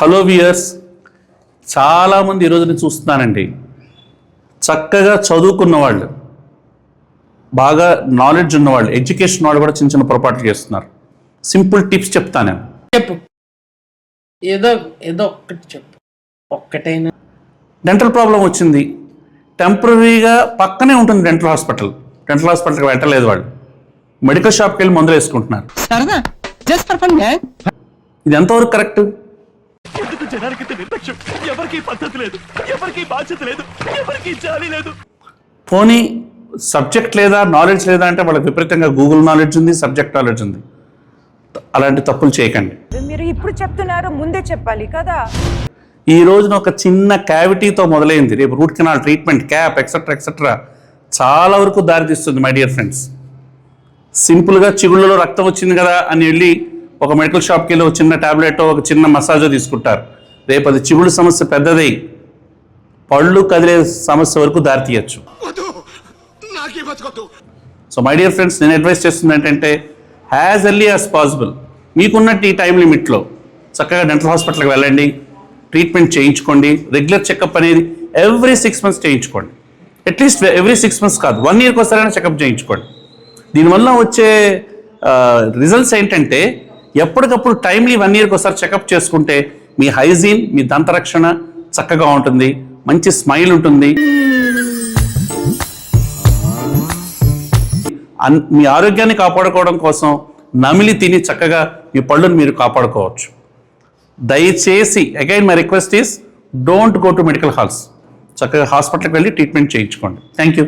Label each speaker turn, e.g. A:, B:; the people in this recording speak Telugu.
A: హలో వ్యూయర్స్, చాలామంది ఈరోజు నేను చూస్తున్నానండి, చక్కగా చదువుకున్న వాళ్ళు, బాగా నాలెడ్జ్ ఉన్నవాళ్ళు, ఎడ్యుకేషన్ వాళ్ళు కూడా చిన్న చిన్న పొరపాట్లు చేస్తున్నారు. సింపుల్ టిప్స్ చెప్తాను నేను.
B: చెప్పు, ఏదో ఏదో ఒక్కటి చెప్పు. ఒక్కటైనా
A: డెంటల్ ప్రాబ్లం వచ్చింది, టెంపరీగా పక్కనే ఉంటుంది డెంటల్ హాస్పిటల్కి వెళ్ళలేదు వాళ్ళు, మెడికల్ షాప్కి వెళ్ళి మందులు వేసుకుంటున్నారు. ఇది ఎంతవరకు కరెక్ట్? పోనీ సబ్జెక్ట్ లేదా, నాలెడ్జ్ లేదా అంటే వాళ్ళకి విపరీతంగా గూగుల్ నాలెడ్జ్ ఉంది, సబ్జెక్ట్ నాలెడ్జ్ ఉంది. అలాంటి తప్పులు చేయకండి.
C: మీరు ఇప్పుడు చెప్తున్నారు, ముందే చెప్పాలి కదా.
A: ఈ రోజున ఒక చిన్న క్యావిటీతో మొదలైంది, రేపు root canal treatment, cap etcetera చాలా వరకు దారితీస్తుంది. మై డియర్ ఫ్రెండ్స్, సింపుల్గా చిగుళ్ళలో రక్తం వచ్చింది కదా అని వెళ్ళి ఒక మెడికల్ షాప్కి వెళ్ళి ఒక చిన్న ట్యాబ్లెట్, ఒక చిన్న మసాజో తీసుకుంటారు. రేపు అది చిగుళ్ళు సమస్య పెద్దదై పళ్ళు కదిలే సమస్య వరకు దారితీయచ్చు. సో మై డియర్ ఫ్రెండ్స్, నేను అడ్వైస్ చేస్తుంది ఏంటంటే, యాజ్ ఎర్లీ యాజ్ పాసిబుల్ మీకున్నట్టు ఈ టైం లిమిట్లో చక్కగా డెంటల్ హాస్పిటల్కి వెళ్ళండి, ట్రీట్మెంట్ చేయించుకోండి. రెగ్యులర్ చెకప్ అనేది ఎవ్రీ 6 months చేయించుకోండి. అట్లీస్ట్ ఎవ్రీ 6 months కాదు, 1 yearకి ఒకసారైనా చెకప్ చేయించుకోండి. దీనివల్ల వచ్చే రిజల్ట్స్ ఏంటంటే, ఎప్పటికప్పుడు టైమ్లీ 1 yearకి ఒకసారి చెకప్ చేసుకుంటే మీ హైజీన్, మీ దంతరక్షణ చక్కగా ఉంటుంది, మంచి స్మైల్ ఉంటుంది, మీ ఆరోగ్యాన్ని కాపాడుకోవడం కోసం నమిలి తిని చక్కగా మీ పళ్ళును మీరు కాపాడుకోవచ్చు. దయచేసి again my request is, don't go to medical halls, చక్కగా హాస్పిటల్కి వెళ్ళి ట్రీట్మెంట్ చేయించుకోండి. Thank you.